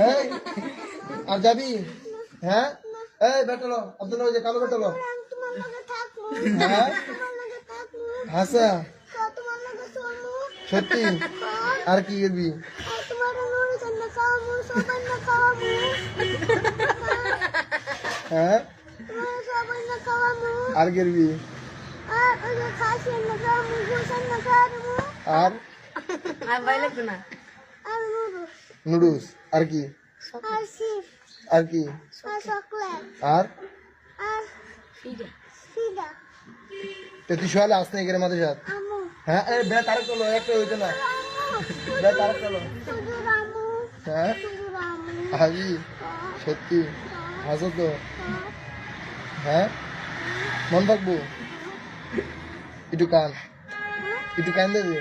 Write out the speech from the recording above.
হ্যাঁ আর যাবি? হ্যাঁ এই বেটালো আব্দুল্লাহ, ওই যে কালো বেটালো। হ্যাঁ হাসা সত্যি? আর কি করবি? হ্যাঁ আর করবি? আর নুডলস আর কি? আর কি? আর তুই শোয়ালে আসতে এখানে মাঝে সাথ। হ্যাঁ বে তার চলো একটা হইতো না, বে তার চলো। হ্যাঁ হাজি সত্যি হাসো তো? হ্যাঁ মন থাকবো একটু কান দেবে।